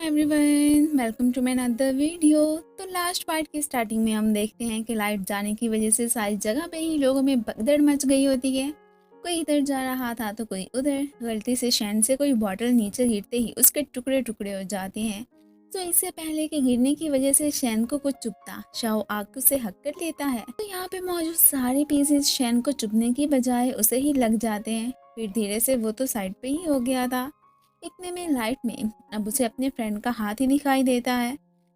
Everyone welcome to my another video. तो last part की starting में हम देखते हैं कि लाइट जाने की वजह से सारी जगह पे ही लोगों में भगदड़ मच गई होती है। कोई इधर जा रहा था तो कोई उधर। गलती से शैन से कोई बॉटल नीचे गिरते ही उसके टुकड़े टुकड़े हो जाते हैं। तो इससे पहले कि गिरने की वजह से शैन को कुछ चुभता, शाओ आग से हक कर लेता है। तो यहाँ पे मौजूद सारे पीसेस शैन को चुभने की बजाय उसे ही लग जाते हैं। फिर धीरे से वो तो साइड पे ही हो गया था। इतने में लाइट में अब उसे अपने फ्रेंड का हाथ ही दिखाई देता है।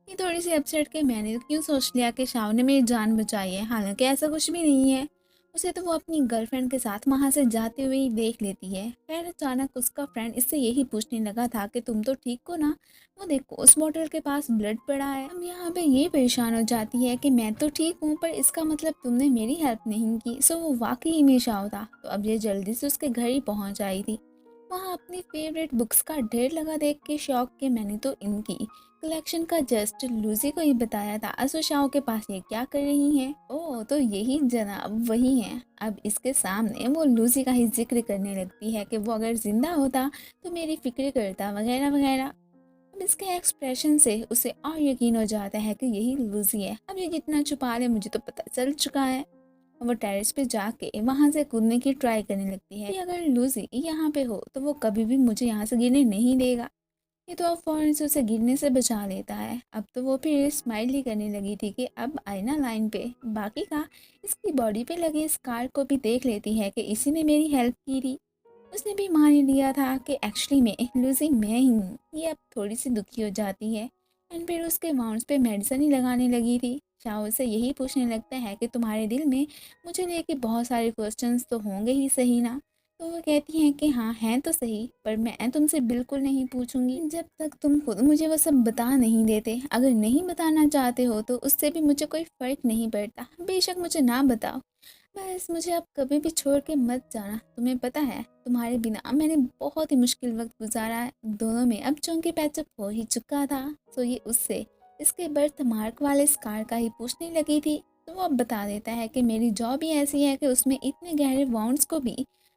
ये थोड़ी सी अपसेट के मैंने क्यों सोच लिया कि शाव ने मेरी जान बचाई है, हालांकि ऐसा कुछ भी नहीं है। उसे तो वो अपनी गर्लफ्रेंड के साथ वहां से जाते हुए ही देख लेती है। खैर अचानक उसका फ्रेंड इससे यही पूछने लगा था कि तुम तो ठीक हो ना, वो देखो उस बॉटल के पास ब्लड पड़ा है। अब यहाँ पे ये परेशान हो जाती है कि मैं तो ठीक हूँ पर इसका मतलब तुमने मेरी हेल्प नहीं की। सो वो वाकई में शाव था। तो अब ये जल्दी से उसके घर ही पहुंच आई थी। वहाँ अपनी फेवरेट बुक्स का ढेर लगा देख के शौक के मैंने तो इनकी कलेक्शन का जस्ट लूजी को ही बताया था। असो शाओ के पास ये क्या कर रही हैं? ओह तो यही जनाब वही हैं। अब इसके सामने वो लूजी का ही जिक्र करने लगती है कि वो अगर जिंदा होता तो मेरी फिक्र करता वगैरह वगैरह। अब इसके एक्सप्रेशन से उसे और यकीन हो जाता है कि यही लूजी है। अब ये जितना छुपा ले मुझे तो पता चल चुका है। वो टेरेस पे जाके वहां से कूदने की ट्राई करने लगती है कि अगर लूजी यहाँ पे हो तो वो कभी भी मुझे यहाँ से गिरने नहीं देगा। ये तो अब फौरन से उसे गिरने से बचा लेता है। अब तो वो फिर स्माइल ही करने लगी थी कि अब आई ना लाइन पे। बाकी का इसकी बॉडी पे लगे स्कार को भी देख लेती है कि इसी ने मेरी हेल्प की थी। उसने भी मान ही लिया था कि एक्चुअली में लूजी मैं ही हूँ। ये अब थोड़ी सी दुखी हो जाती है एंड फिर उसके वाउंड्स पे मेडिसिन ही लगाने लगी थी। शाओ से यही पूछने लगता है कि तुम्हारे दिल में मुझे लेके बहुत सारे क्वेश्चंस तो होंगे ही सही ना। तो वो कहती हैं कि हाँ हैं तो सही, पर मैं तुमसे बिल्कुल नहीं पूछूंगी जब तक तुम खुद मुझे वो सब बता नहीं देते। अगर नहीं बताना चाहते हो तो उससे भी मुझे कोई फ़र्क नहीं पड़ता, बेशक मुझे ना बताओ। बस मुझे अब कभी भी छोड़ के मत जाना। तुम्हें पता है तुम्हारे बिना मैंने बहुत ही मुश्किल वक्त गुजारा है। दोनों में अब चौंके पैचअप हो ही चुका था। तो ये उससे इसके बर्थ मार्क वाले स्कार का ही पूछने लगी थी। तो वो अब बता देता है कि मेरी जॉब ही ऐसी है कि उसमें इतने गहरे वाउंड्स को भी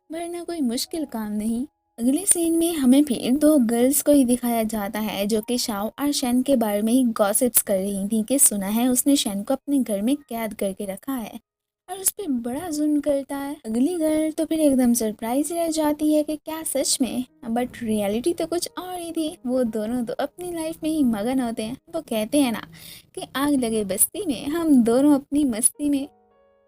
भरना कोई मुश्किल काम नहीं। अगले सीन में हमें फिर दो गर्ल्स को ही दिखाया जाता है जो कि शाओ और शैन के बारे में ही गॉसिप्स कर रही थी कि सुना है उसने शैन को अपने घर में कैद करके रखा है और उस पर बड़ा जुल्म करता है। अगली गर्ल तो फिर एकदम सरप्राइज रह जाती है कि क्या सच में, बट रियलिटी तो कुछ और ही थी। वो दोनों तो अपनी लाइफ में ही मगन होते हैं। वो कहते हैं ना कि आग लगे बस्ती में, हम दोनों अपनी मस्ती में।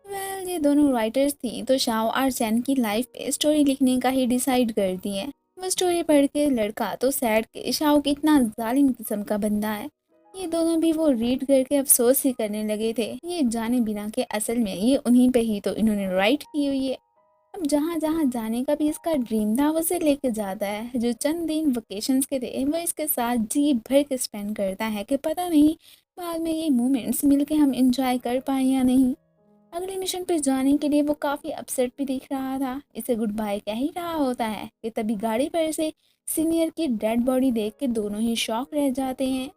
वेल ये दोनों राइटर्स थी तो शाओ और सैन की लाइफ पे स्टोरी लिखने का ही डिसाइड करती है। वो स्टोरी पढ़ के लड़का तो सैड के शाओ कितना जालिम किस्म का बंदा है, ये दोनों भी वो रीड करके अफसोस ही करने लगे थे, ये जाने बिना के असल में ये उन्हीं पे ही तो इन्होंने राइट की हुई है। अब जहाँ जहाँ जाने का भी इसका ड्रीम था वो उसे लेके जाता है। जो चंद दिन वेकेशंस के थे वो इसके साथ जी भर के स्पेंड करता है कि पता नहीं बाद में ये मोमेंट्स मिलके हम इंजॉय कर पाए या नहीं। अगले मिशन पे जाने के लिए वो काफ़ी अपसेट भी दिख रहा था। इसे गुड बाय कह ही रहा होता है कि तभी गाड़ी पर से सीनियर की डेड बॉडी देख के दोनों ही शॉक रह जाते हैं।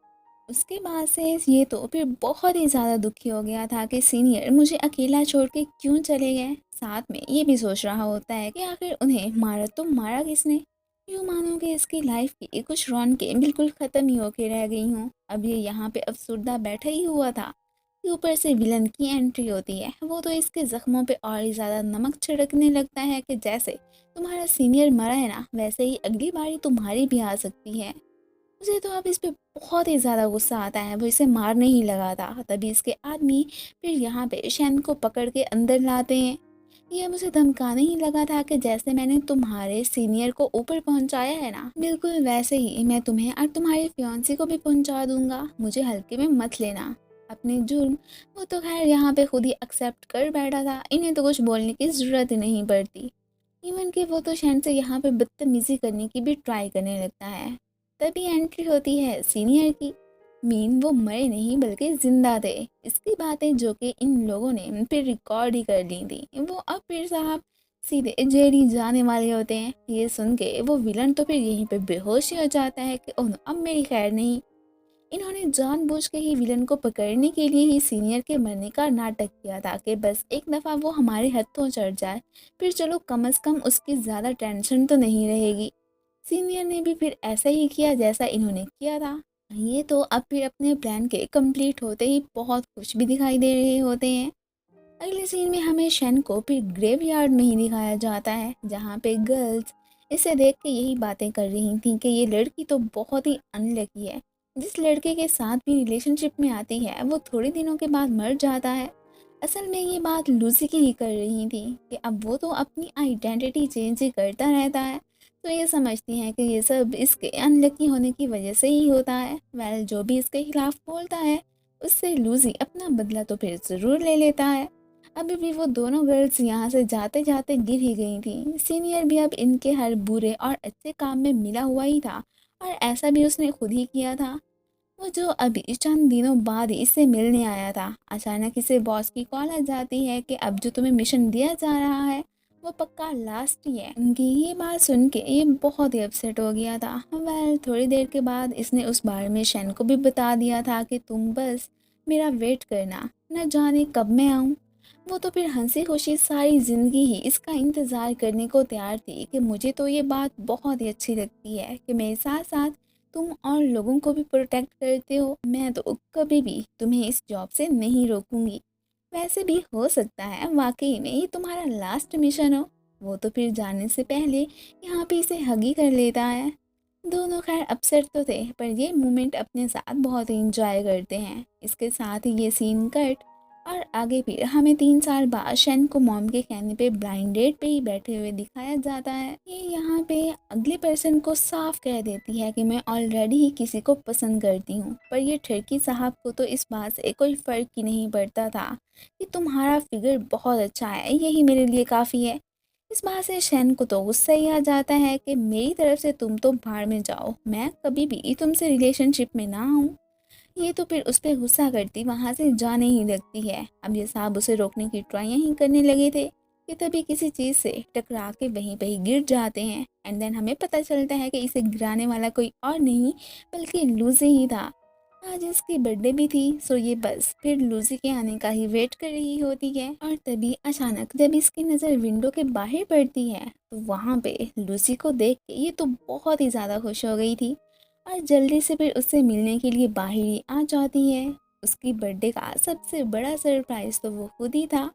उसके बाद से ये तो फिर बहुत ही ज़्यादा दुखी हो गया था कि सीनियर मुझे अकेला छोड़ के क्यों चले गए। साथ में ये भी सोच रहा होता है कि आखिर उन्हें मारा तो मारा किसने। यूँ मानो कि इसकी लाइफ की कुछ रौनकें बिल्कुल ख़त्म ही होके रह गई हूँ। अब ये यहाँ पे अफसुर्दा बैठा ही हुआ था कि ऊपर से विलन की एंट्री होती है। वो तो इसके ज़ख्मों पे और ही ज़्यादा नमक छिड़कने लगता है कि जैसे तुम्हारा सीनियर मरा है ना, वैसे ही अगली बारी तुम्हारी भी आ सकती है। मुझे तो अब इस पे बहुत ही ज़्यादा गुस्सा आता है। वो इसे मारने ही लगा था, तभी इसके आदमी फिर यहाँ पे शैन को पकड़ के अंदर लाते हैं। ये मुझे धमकाने ही लगा था कि जैसे मैंने तुम्हारे सीनियर को ऊपर पहुंचाया है ना, बिल्कुल वैसे ही मैं तुम्हें और तुम्हारे फियांसी को भी पहुंचा दूंगा। मुझे हल्के में मत लेना अपने जुर्म। वो तो खैर यहाँ पे खुद ही एक्सेप्ट कर बैठा था, इन्हें तो कुछ बोलने की ज़रूरत ही नहीं पड़ती। इवन कि वो तो शैन से यहाँ पे बदतमीजी करने की भी ट्राई करने लगता है। तभी एंट्री होती है सीनियर की। मीन वो मरे नहीं बल्कि जिंदा थे। इसकी बातें जो कि इन लोगों ने फिर रिकॉर्ड ही कर ली थी, वो अब फिर साहब सीधे जेल ही जाने वाले होते हैं। ये सुन के वो विलन तो फिर यहीं पे बेहोश ही हो जाता है कि ओह नो, अब मेरी खैर नहीं। इन्होंने जानबूझ के ही विलन को पकड़ने के लिए ही सीनियर के मरने का नाटक किया था कि बस एक दफ़ा वो हमारे हथों चढ़ जाए, फिर चलो कम से कम उसकी ज़्यादा टेंशन तो नहीं रहेगी। सीनियर ने भी फिर ऐसा ही किया जैसा इन्होंने किया था। ये तो अब फिर अपने प्लान के कंप्लीट होते ही बहुत खुश भी दिखाई दे रहे होते हैं। अगले सीन में हमें शन को फिर ग्रेवयार्ड में ही दिखाया जाता है, जहाँ पे गर्ल्स इसे देख के यही बातें कर रही थी कि ये लड़की तो बहुत ही अनलकी है। जिस लड़के के साथ भी रिलेशनशिप में आती है वो थोड़े दिनों के बाद मर जाता है। असल में ये बात लूसी की ही कर रही थी कि अब वो तो अपनी आइडेंटिटी चेंज ही करता रहता है, तो ये समझती हैं कि ये सब इसके अनलकी होने की वजह से ही होता है। वेल, जो भी इसके खिलाफ बोलता है उससे लूसी अपना बदला तो फिर ज़रूर ले लेता है। अभी भी वो दोनों गर्ल्स यहाँ से जाते जाते गिर ही गई थी। सीनियर भी अब इनके हर बुरे और अच्छे काम में मिला हुआ ही था, और ऐसा भी उसने खुद ही किया था। वो जो अभी चंद दिनों बाद ही इससे मिलने आया था, अचानक इसे बॉस की कॉल आ जाती है कि अब जो तुम्हें मिशन दिया जा रहा है वो पक्का लास्ट ही है। उनकी ये बात सुन के ये बहुत ही अपसेट हो गया था। वेल, थोड़ी देर के बाद इसने उस बारे में शैन को भी बता दिया था कि तुम बस मेरा वेट करना, न जाने कब मैं आऊँ। वो तो फिर हंसी खुशी सारी ज़िंदगी ही इसका इंतज़ार करने को तैयार थी कि मुझे तो ये बात बहुत ही अच्छी लगती है कि मेरे साथ साथ तुम और लोगों को भी प्रोटेक्ट करते हो। मैं तो कभी भी तुम्हें इस जॉब से नहीं रोकूंगी। वैसे भी हो सकता है वाकई में ये तुम्हारा लास्ट मिशन हो। वो तो फिर जाने से पहले यहाँ पे इसे हगी कर लेता है। दोनों खैर अपसेट तो थे, पर ये मोमेंट अपने साथ बहुत इंजॉय करते हैं। इसके साथ ही ये सीन कट, और आगे फिर हमें 3 साल बाद शन को मॉम के कहने पे ब्लाइंड डेट पे ही बैठे हुए दिखाया जाता है। ये यहाँ पे अगले पर्सन को साफ कह देती है कि मैं ऑलरेडी ही किसी को पसंद करती हूँ, पर ये ठरकी साहब को तो इस बात से कोई फ़र्क ही नहीं पड़ता था कि तुम्हारा फिगर बहुत अच्छा है, यही मेरे लिए काफ़ी है। इस बात से शैन को तो गुस्सा ही आ जाता है कि मेरी तरफ से तुम तो भाड़ में जाओ, मैं कभी भी तुमसे रिलेशनशिप में ना आऊँ। ये तो फिर उस पर गुस्सा करती वहाँ से जाने ही लगती है। अब ये साहब उसे रोकने की ट्राइयाँ ही करने लगे थे कि तभी किसी चीज़ से टकरा के वहीं पे ही गिर जाते हैं। एंड देन हमें पता चलता है कि इसे गिराने वाला कोई और नहीं बल्कि लूसी ही था। आज इसकी बर्थडे भी थी, सो ये बस फिर लूसी के आने का ही वेट कर रही होती है। और तभी अचानक जब इसकी नज़र विंडो के बाहर पड़ती है तो वहाँ पे लूसी को देख के ये तो बहुत ही ज़्यादा खुश हो गई थी, और जल्दी से फिर उससे मिलने के लिए बाहर ही आ जाती है। उसकी बर्थडे का सबसे बड़ा सरप्राइज तो वो खुद ही था।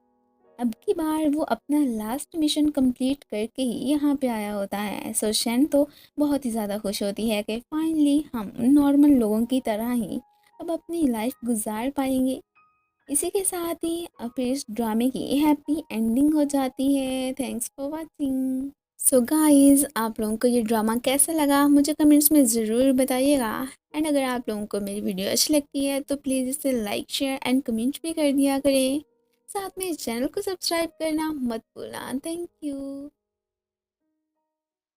अब की बार वो अपना लास्ट मिशन कंप्लीट करके ही यहाँ पे आया होता है। सो शैन तो बहुत ही ज़्यादा खुश होती है कि फाइनली हम नॉर्मल लोगों की तरह ही अब अपनी लाइफ गुजार पाएंगे। इसी के साथ ही अब फिर इस ड्रामे की हैप्पी एंडिंग हो जाती है। Thanks for watching. So guys, आप लोगों को ये ड्रामा कैसा लगा मुझे कमेंट्स में ज़रूर बताइएगा। एंड अगर आप लोगों को मेरी वीडियो अच्छी लगती है तो प्लीज़ इसे लाइक शेयर एंड कमेंट भी कर दिया करें। साथ में इस चैनल को सब्सक्राइब करना मत भूलना। Thank you.